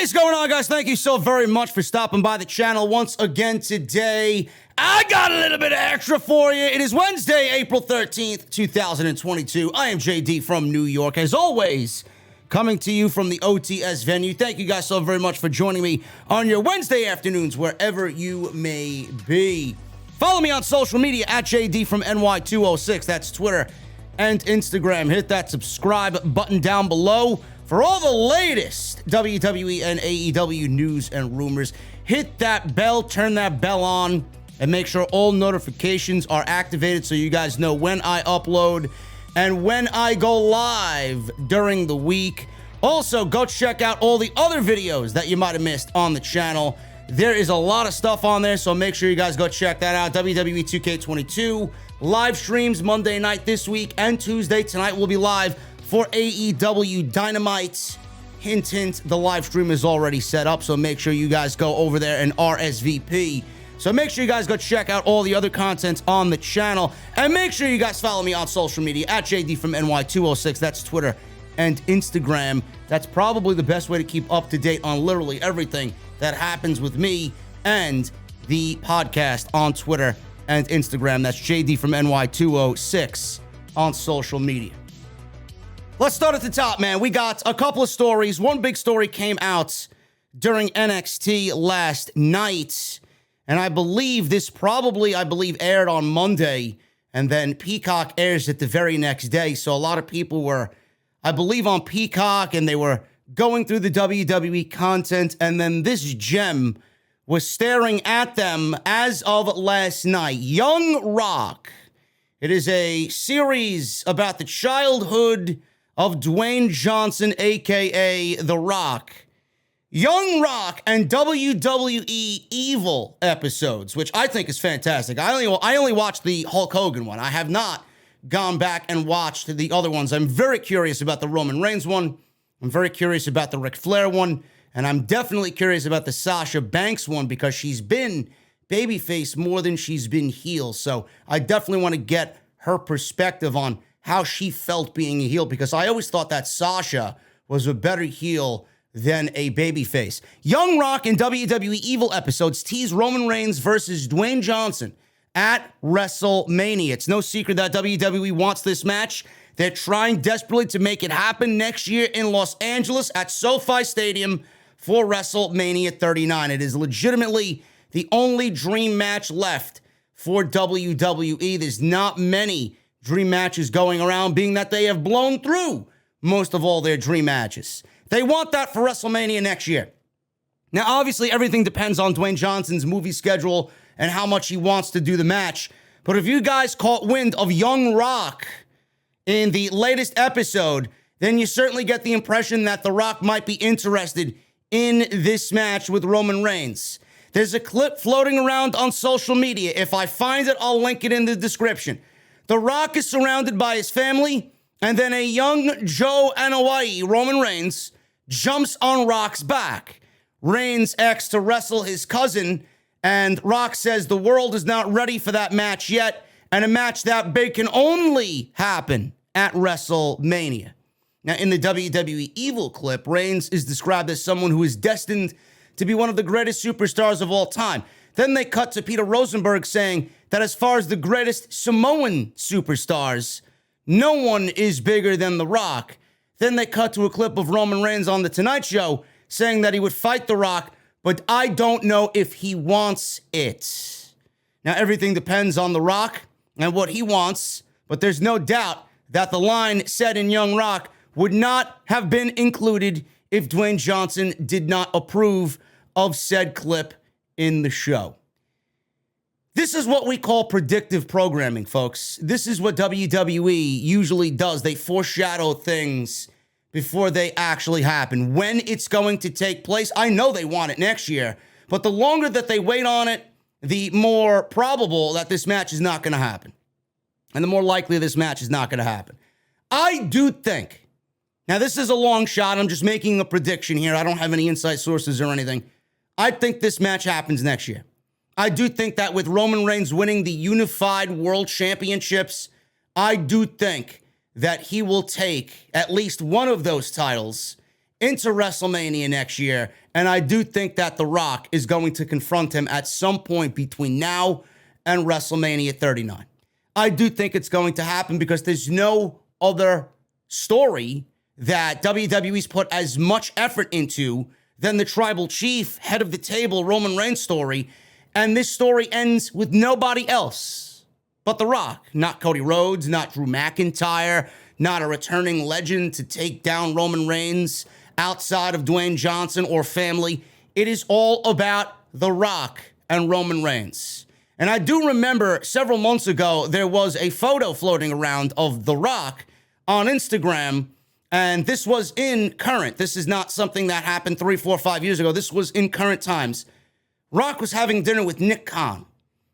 is going on, guys? Thank you so very much for stopping by the channel once again today. I got a little bit of extra for you. It is Wednesday, April 13th, 2022. I am JD from New York, as always, coming to you from the OTS venue. Thank you guys so very much for joining me on your Wednesday afternoons, wherever you may be. Follow me on social media at JDfromNY206. That's Twitter and Instagram. Hit that subscribe button down below for all the latest WWE and AEW news and rumors. Hit that bell, turn that bell on, and make sure all notifications are activated so you guys know when I upload and when I go live during the week. Also, go check out all the other videos that you might have missed on the channel. There is a lot of stuff on there, so make sure you guys go check that out. WWE 2K22 live streams Monday night this week and Tuesday. Tonight will be live for AEW Dynamite. Hint, hint, the live stream is already set up, so make sure you guys go over there and RSVP. So make sure you guys go check out all the other content on the channel, and make sure you guys follow me on social media at JDfromNY206. That's Twitter and Instagram. That's probably the best way to keep up to date on literally everything that happens with me and the podcast on Twitter and Instagram. That's JDfromNY206 on social media. Let's start at the top, man. We got a couple of stories. One big story came out during NXT last night, and I believe this probably, aired on Monday, and then Peacock airs it the very next day. So a lot of people were, I believe, on Peacock, and they were going through the WWE content, and then this gem was staring at them as of last night. Young Rock. It is a series about the childhood of Dwayne Johnson, a.k.a. The Rock. Young Rock and WWE Evil episodes, which I think is fantastic. I only watched the Hulk Hogan one. I have not gone back and watched the other ones. I'm very curious about the Roman Reigns one. I'm very curious about the Ric Flair one. And I'm definitely curious about the Sasha Banks one because she's been babyface more than she's been heel. So I definitely want to get her perspective on how she felt being a heel, because I always thought that Sasha was a better heel than a babyface. Young Rock and WWE Evil episodes tease Roman Reigns versus Dwayne Johnson at WrestleMania. It's no secret that WWE wants this match. They're trying desperately to make it happen next year in Los Angeles at SoFi Stadium for WrestleMania 39. It is legitimately the only dream match left for WWE. There's not many dream matches going around, being that they have blown through most of all their dream matches. They want that for WrestleMania next year. Now, obviously, everything depends on Dwayne Johnson's movie schedule and how much he wants to do the match. But if you guys caught wind of Young Rock in the latest episode, then you certainly get the impression that The Rock might be interested in this match with Roman Reigns. There's a clip floating around on social media. If I find it, I'll link it in the description. The Rock is surrounded by his family, and then a young Joe Anoa'i, Roman Reigns, jumps on Rock's back. Reigns asks to wrestle his cousin, and Rock says the world is not ready for that match yet, and a match that big can only happen at WrestleMania. Now, in the WWE Evil clip, Reigns is described as someone who is destined to be one of the greatest superstars of all time. Then they cut to Peter Rosenberg saying that as far as the greatest Samoan superstars, no one is bigger than The Rock. Then they cut to a clip of Roman Reigns on The Tonight Show saying that he would fight The Rock, but I don't know if he wants it. Now, everything depends on The Rock and what he wants, but there's no doubt that the line said in Young Rock would not have been included if Dwayne Johnson did not approve of said clip in the show. This is what we call predictive programming, folks. This is what WWE usually does. They foreshadow things before they actually happen. When it's going to take place, I know they want it next year, but the longer that they wait on it, the more probable that this match is not going to happen. And the more likely this match is not going to happen. I do think, now this is a long shot, I'm just making a prediction here. I don't have any inside sources or anything. I think this match happens next year. I do think that with Roman Reigns winning the Unified World Championships, I do think that he will take at least one of those titles into WrestleMania next year. And I do think that The Rock is going to confront him at some point between now and WrestleMania 39. I do think it's going to happen because there's no other story that WWE's put as much effort into than the tribal chief, head of the table, Roman Reigns story. And this story ends with nobody else but The Rock. Not Cody Rhodes, not Drew McIntyre, not a returning legend to take down Roman Reigns outside of Dwayne Johnson or family. It is all about The Rock and Roman Reigns. And I do remember several months ago, there was a photo floating around of The Rock on Instagram, and this was in current. This is not something that happened 3, 4, 5 years ago. This was in current times. Rock was having dinner with Nick Khan.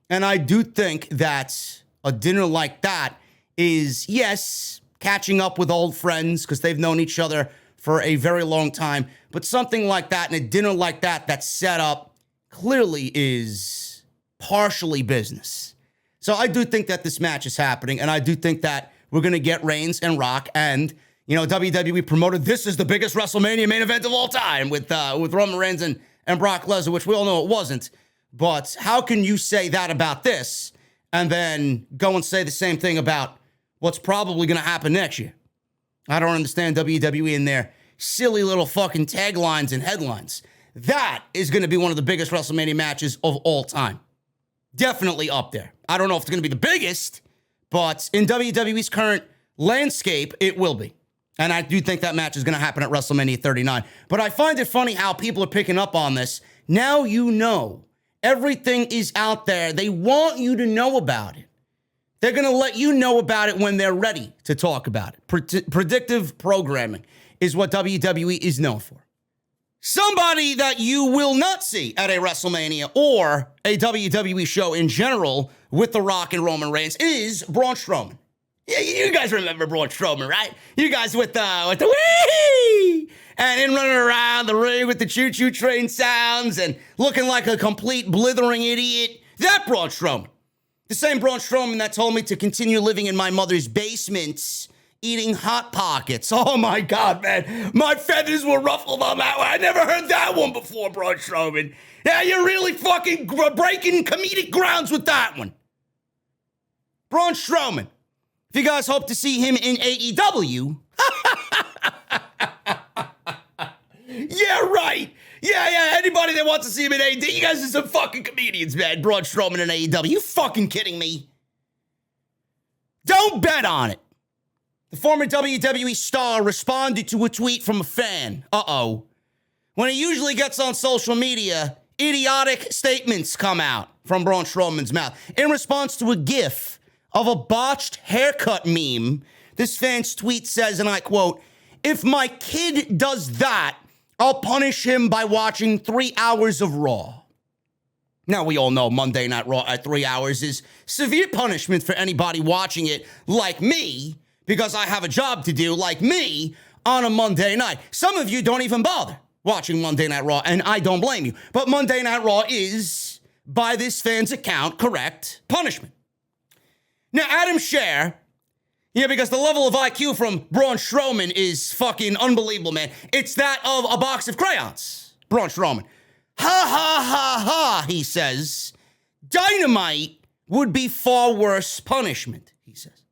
And I do think that a dinner like that is, yes, catching up with old friends because they've known each other for a very long time. But something like that and a dinner like that that's set up clearly is partially business. So I do think that this match is happening, and I do think that we're going to get Reigns and Rock, and, you know, WWE promoted this as the biggest WrestleMania main event of all time with Roman Reigns and Brock Lesnar, which we all know it wasn't. But how can you say that about this and then go and say the same thing about what's probably going to happen next year? I don't understand WWE and their silly little fucking taglines and headlines. That is going to be one of the biggest WrestleMania matches of all time. Definitely up there. I don't know if it's going to be the biggest, but in WWE's current landscape, it will be. And I do think that match is going to happen at WrestleMania 39. But I find it funny how people are picking up on this. Now you know. Everything is out there. They want you to know about it. They're going to let you know about it when they're ready to talk about it. Predictive programming is what WWE is known for. Somebody that you will not see at a WrestleMania or a WWE show in general with The Rock and Roman Reigns is Braun Strowman. Yeah, you guys remember Braun Strowman, right? You guys with the wee and in running around the ring with the choo-choo train sounds and looking like a complete blithering idiot. That Braun Strowman. The same Braun Strowman that told me to continue living in my mother's basement eating Hot Pockets. Oh my God, man. My feathers were ruffled on that one. I never heard that one before, Braun Strowman. Yeah, you're really fucking breaking comedic grounds with that one. Braun Strowman. If you guys hope to see him in AEW. Yeah, right. Yeah. Anybody that wants to see him in AEW, you guys are some fucking comedians, man. Braun Strowman in AEW. You fucking kidding me? Don't bet on it. The former WWE star responded to a tweet from a fan. Uh-oh. When he usually gets on social media, idiotic statements come out from Braun Strowman's mouth. In response to a gif of a botched haircut meme, this fan's tweet says, and I quote, "If my kid does that, I'll punish him by watching 3 hours of Raw." Now, we all know Monday Night Raw at 3 hours is severe punishment for anybody watching it like me, because I have a job to do like me on a Monday night. Some of you don't even bother watching Monday Night Raw, and I don't blame you. But Monday Night Raw is, by this fan's account, correct punishment. Now, Adam Scher, because the level of IQ from Braun Strowman is fucking unbelievable, man. It's that of a box of crayons. Braun Strowman. Ha, ha, ha, ha, he says. Dynamite would be far worse punishment, he says.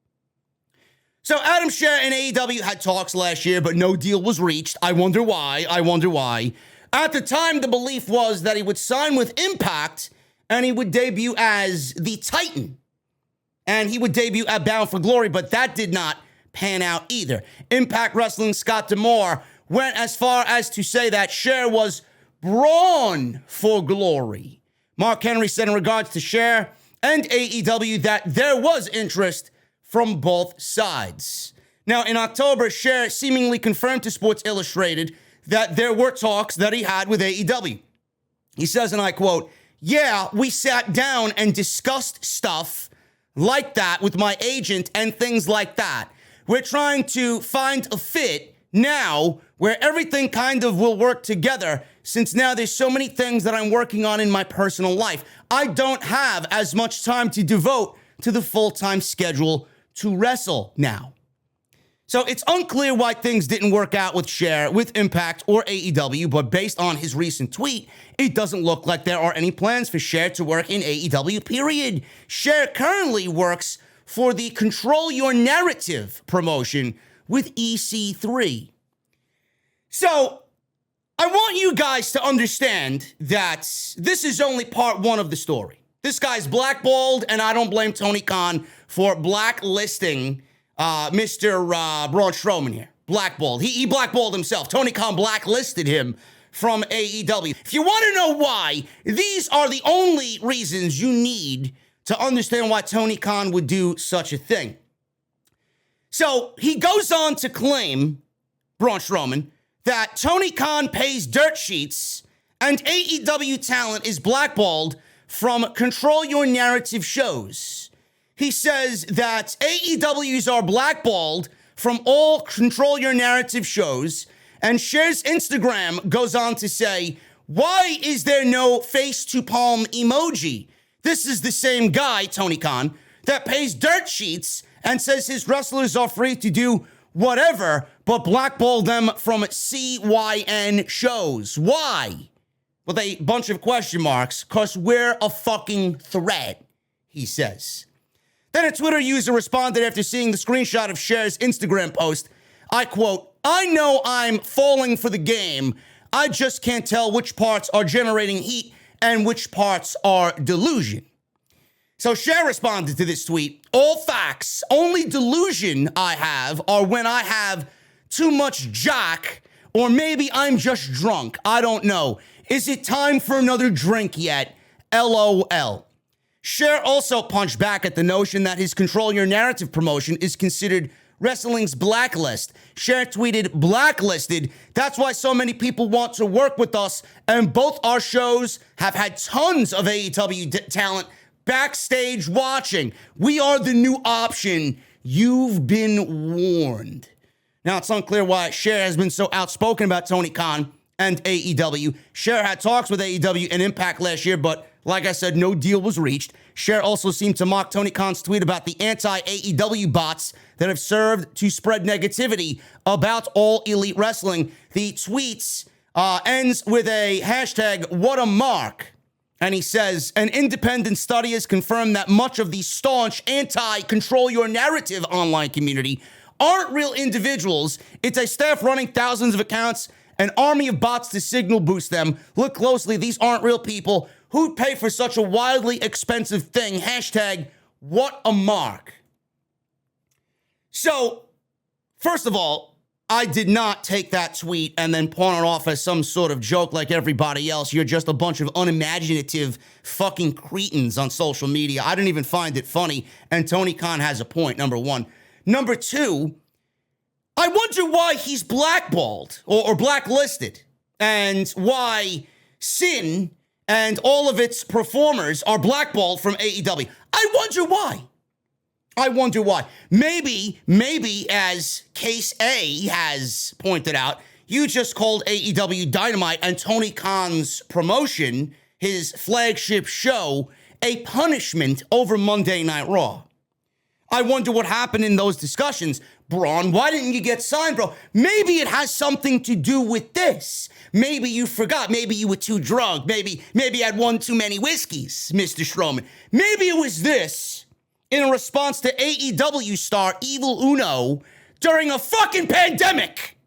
So Adam Scher and AEW had talks last year, but no deal was reached. I wonder why. At the time, the belief was that he would sign with Impact and he would debut as the Titan. And he would debut at Bound for Glory, but that did not pan out either. Impact Wrestling Scott D'Amore went as far as to say that Scher was Braun for Glory. Mark Henry said in regards to Scher and AEW that there was interest from both sides. Now, in October, Scher seemingly confirmed to Sports Illustrated that there were talks that he had with AEW. He says, and I quote, "Yeah, we sat down and discussed stuff like that with my agent and things like that. We're trying to find a fit now where everything kind of will work together, since now there's so many things that I'm working on in my personal life. I don't have as much time to devote to the full-time schedule to wrestle now." So it's unclear why things didn't work out with Cher, with Impact, or AEW, but based on his recent tweet, it doesn't look like there are any plans for Cher to work in AEW, period. Cher currently works for the Control Your Narrative promotion with EC3. So I want you guys to understand that this is only part one of the story. This guy's blackballed, and I don't blame Tony Khan for blacklisting Mr. Braun Strowman here. Blackballed. He blackballed himself. Tony Khan blacklisted him from AEW. If you want to know why, these are the only reasons you need to understand why Tony Khan would do such a thing. So he goes on to claim, Braun Strowman, that Tony Khan pays dirt sheets and AEW talent is blackballed from Control Your Narrative shows. He says that AEWs are blackballed from all Control Your Narrative shows, and Cher's Instagram goes on to say, why is there no face to palm emoji? This is the same guy, Tony Khan, that pays dirt sheets and says his wrestlers are free to do whatever, but blackball them from CYN shows. Why? With a bunch of question marks, because we're a fucking threat, he says. Then a Twitter user responded after seeing the screenshot of Cher's Instagram post. I quote, I know I'm falling for the game. I just can't tell which parts are generating heat and which parts are delusion. So Cher responded to this tweet, all facts, only delusion I have are when I have too much jack, or maybe I'm just drunk. I don't know. Is it time for another drink yet? LOL. Cher also punched back at the notion that his Control Your Narrative promotion is considered wrestling's blacklist. Cher tweeted, blacklisted. That's why so many people want to work with us, and both our shows have had tons of AEW talent backstage watching. We are the new option. You've been warned. Now, it's unclear why Cher has been so outspoken about Tony Khan and AEW. Cher had talks with AEW and Impact last year, but like I said, no deal was reached. Cher also seemed to mock Tony Khan's tweet about the anti-AEW bots that have served to spread negativity about All Elite Wrestling. The tweets ends with a hashtag, what a mark. And he says, an independent study has confirmed that much of the staunch anti-Control Your Narrative online community aren't real individuals. It's a staff running thousands of accounts, an army of bots to signal boost them. Look closely, these aren't real people. Who'd pay for such a wildly expensive thing? Hashtag, what a mark. So, first of all, I did not take that tweet and then pawn it off as some sort of joke like everybody else. You're just a bunch of unimaginative fucking cretins on social media. I didn't even find it funny. And Tony Khan has a point, number one. Number two, I wonder why he's blackballed or blacklisted, and why Sin and all of its performers are blackballed from AEW. I wonder why. Maybe as Case A has pointed out, you just called AEW Dynamite and Tony Khan's promotion, his flagship show, a punishment over Monday Night Raw. I wonder what happened in those discussions. Braun, why didn't you get signed, bro? Maybe it has something to do with this. Maybe you forgot. Maybe you were too drunk. Maybe you had one too many whiskeys, Mr. Strowman. Maybe it was this in response to AEW star Evil Uno during a fucking pandemic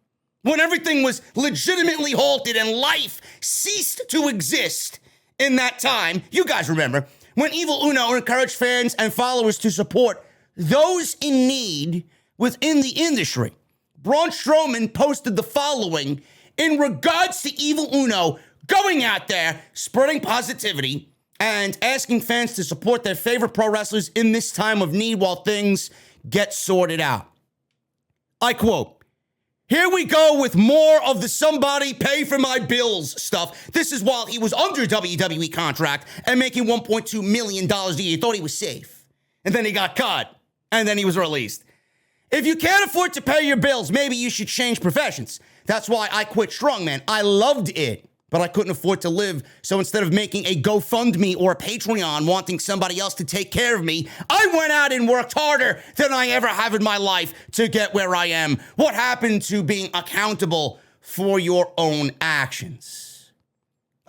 when everything was legitimately halted and life ceased to exist in that time. You guys remember when Evil Uno encouraged fans and followers to support those in need within the industry. Braun Strowman posted the following in regards to Evil Uno going out there, spreading positivity, and asking fans to support their favorite pro wrestlers in this time of need while things get sorted out. I quote, here we go with more of the somebody pay for my bills stuff. This is while he was under WWE contract and making $1.2 million a year. He thought he was safe. And then he got cut. And then he was released. If you can't afford to pay your bills, maybe you should change professions. That's why I quit strongman. I loved it. but I couldn't afford to live. So instead of making a GoFundMe or a Patreon wanting somebody else to take care of me, I went out and worked harder than I ever have in my life to get where I am. What happened to being accountable for your own actions?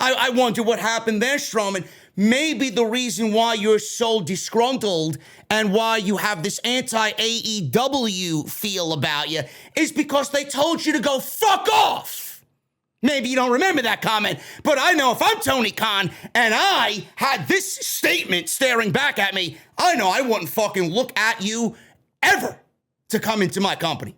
I wonder what happened there, Strowman. Maybe the reason why you're so disgruntled and why you have this anti-AEW feel about you is because they told you to go fuck off. Maybe you don't remember that comment, but I know if I'm Tony Khan and I had this statement staring back at me, I know I wouldn't fucking look at you ever to come into my company.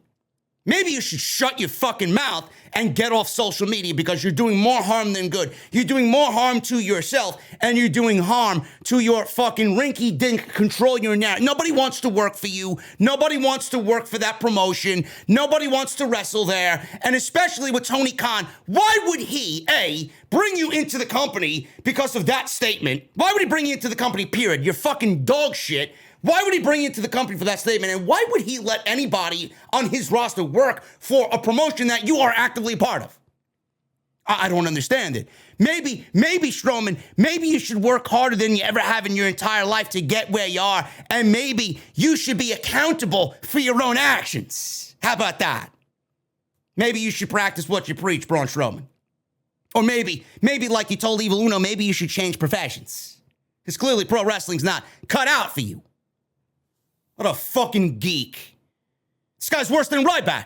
Maybe you should shut your fucking mouth and get off social media because you're doing more harm than good. You're doing more harm to yourself and you're doing harm to your fucking rinky-dink control your narrative. Nobody wants to work for you. Nobody wants to work for that promotion. Nobody wants to wrestle there. And especially with Tony Khan, why would he, A, bring you into the company because of that statement? Why would he bring you into the company, period? You're fucking dog shit. Why would he bring you into the company for that statement? And why would he let anybody on his roster work for a promotion that you are actively part of? I don't understand it. Maybe, Strowman, maybe you should work harder than you ever have in your entire life to get where you are. And maybe you should be accountable for your own actions. How about that? Maybe you should practice what you preach, Braun Strowman. Or maybe like you told Evil Uno, maybe you should change professions. Because clearly pro wrestling's not cut out for you. What a fucking geek. This guy's worse than Ryback.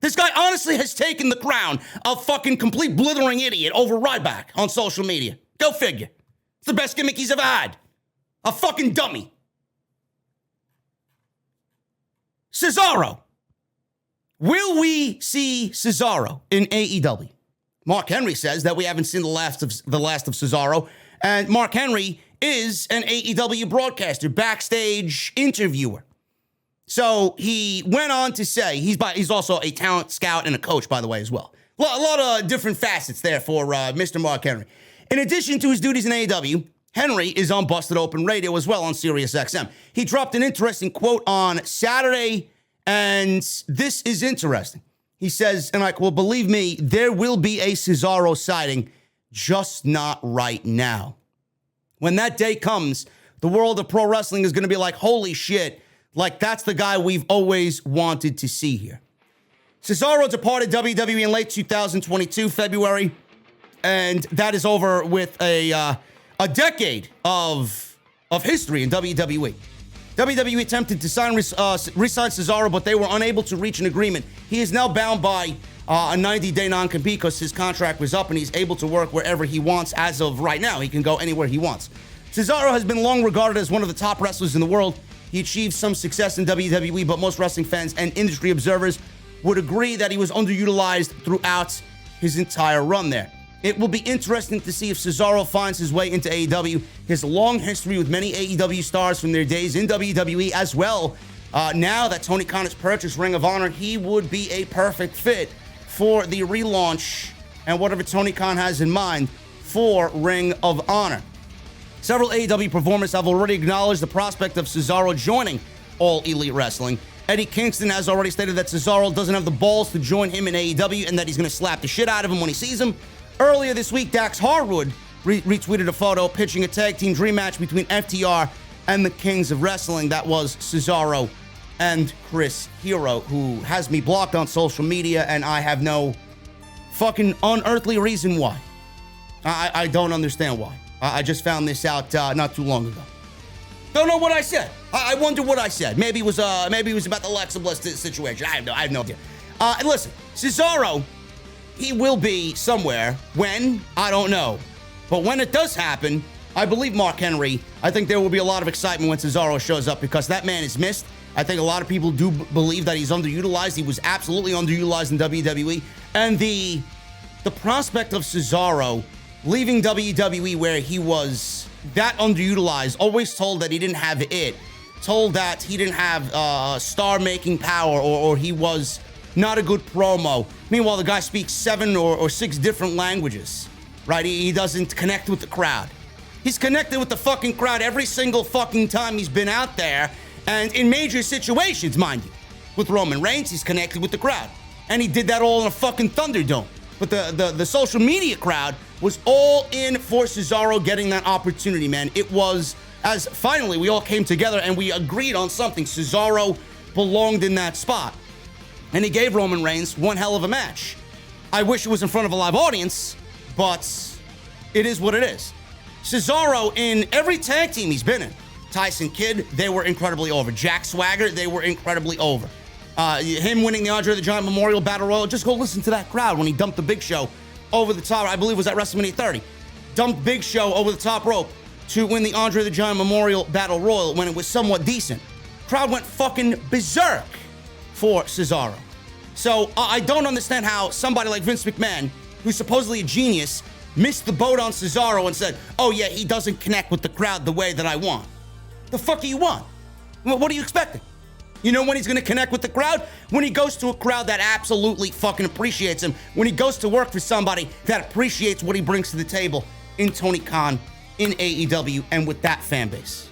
This guy honestly has taken the crown of fucking complete blithering idiot over Ryback on social media. Go figure. It's the best gimmick he's ever had. A fucking dummy. Cesaro. Will we see Cesaro in AEW? Mark Henry says that we haven't seen the last of Cesaro. And Mark Henry is an AEW broadcaster, backstage interviewer. So he went on to say, he's also a talent scout and a coach, by the way, as well. A lot of different facets there for Mr. Mark Henry. In addition to his duties in AEW, Henry is on Busted Open Radio as well on SiriusXM. He dropped an interesting quote on Saturday, and this is interesting. He says, and I quote, "Believe me, there will be a Cesaro sighting, just not right now. When that day comes, the world of pro wrestling is going to be like, holy shit, like that's the guy we've always wanted to see here." Cesaro departed WWE in late 2022, February, and that is over with a decade of history in WWE. WWE attempted to re-sign Cesaro, but they were unable to reach an agreement. He is now bound by a 90-day non-compete because his contract was up and he's able to work wherever he wants as of right now. He can go anywhere he wants. Cesaro has been long regarded as one of the top wrestlers in the world. He achieved some success in WWE, but most wrestling fans and industry observers would agree that he was underutilized throughout his entire run there. It will be interesting to see if Cesaro finds his way into AEW. His long history with many AEW stars from their days in WWE as well. Now that Tony Khan has purchased Ring of Honor, he would be a perfect fit for the relaunch and whatever Tony Khan has in mind for Ring of Honor. Several AEW performers have already acknowledged the prospect of Cesaro joining All Elite Wrestling. Eddie Kingston has already stated that Cesaro doesn't have the balls to join him in AEW and that he's going to slap the shit out of him when he sees him. Earlier this week, Dax Harwood retweeted a photo pitching a tag team dream match between FTR and the Kings of Wrestling. That was Cesaro and Chris Hero, who has me blocked on social media, and I have no fucking unearthly reason why. I don't understand why. I just found this out not too long ago. Don't know what I said. I wonder what I said. Maybe it was about the Alexa Bliss situation. I have no idea. Listen, Cesaro, he will be somewhere. When? I don't know. But when it does happen, I believe Mark Henry. I think there will be a lot of excitement when Cesaro shows up because that man is missed. I think a lot of people do believe that he's underutilized. He was absolutely underutilized in WWE. And the prospect of Cesaro leaving WWE where he was that underutilized, always told that he didn't have it, told that he didn't have star-making power or he was not a good promo. Meanwhile, the guy speaks 7 or 6 different languages, right? He doesn't connect with the crowd. He's connected with the fucking crowd every single fucking time he's been out there, and in major situations, mind you. With Roman Reigns, he's connected with the crowd. And he did that all in a fucking Thunderdome. But the social media crowd was all in for Cesaro getting that opportunity, man. It was as finally we all came together and we agreed on something. Cesaro belonged in that spot. And he gave Roman Reigns one hell of a match. I wish it was in front of a live audience, but it is what it is. Cesaro, in every tag team he's been in, Tyson Kidd, they were incredibly over. Jack Swagger, they were incredibly over. Him winning the Andre the Giant Memorial Battle Royal, just go listen to that crowd when he dumped the Big Show over the top. I believe it was at WrestleMania 30. Dumped Big Show over the top rope to win the Andre the Giant Memorial Battle Royal when it was somewhat decent. Crowd went fucking berserk for Cesaro. So I don't understand how somebody like Vince McMahon, who's supposedly a genius, missed the boat on Cesaro and said, oh yeah, he doesn't connect with the crowd the way that I want. The fuck do you want? What are you expecting? You know when he's gonna connect with the crowd? When he goes to a crowd that absolutely fucking appreciates him. When he goes to work for somebody that appreciates what he brings to the table in Tony Khan, in AEW, and with that fan base.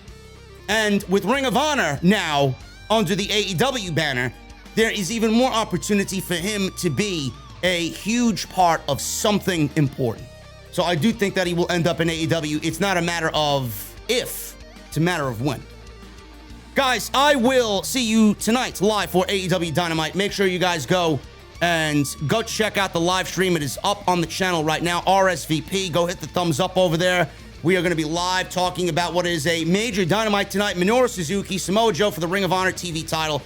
And with Ring of Honor now under the AEW banner, there is even more opportunity for him to be a huge part of something important. So I do think that he will end up in AEW. It's not a matter of if, it's a matter of when. Guys, I will see you tonight live for AEW Dynamite. Make sure you guys go check out the live stream. It is up on the channel right now, RSVP. Go hit the thumbs up over there. We are going to be live talking about what is a major Dynamite tonight. Minoru Suzuki, Samoa Joe for the Ring of Honor TV title.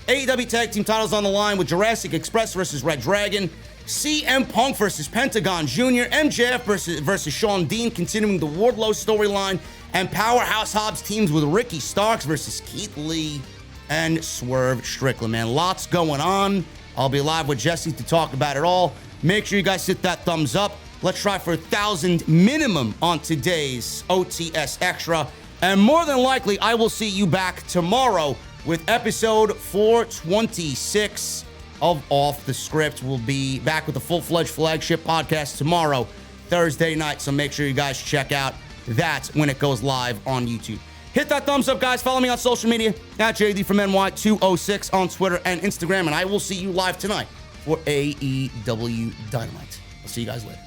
AEW Tag Team titles on the line with Jurassic Express versus Red Dragon. CM Punk versus Pentagon Jr. MJF versus Shawn Dean, continuing the Wardlow storyline. And Powerhouse Hobbs teams with Ricky Starks versus Keith Lee and Swerve Strickland, man. Lots going on. I'll be live with Jesse to talk about it all. Make sure you guys hit that thumbs up. Let's try for 1,000 minimum on today's OTS Extra. And more than likely, I will see you back tomorrow with episode 426 of Off the Script. We'll be back with the full-fledged flagship podcast tomorrow, Thursday night. So make sure you guys check out that when it goes live on YouTube. Hit that thumbs up, guys. Follow me on social media at JDfromNY206 on Twitter and Instagram. And I will see you live tonight for AEW Dynamite. I'll see you guys later.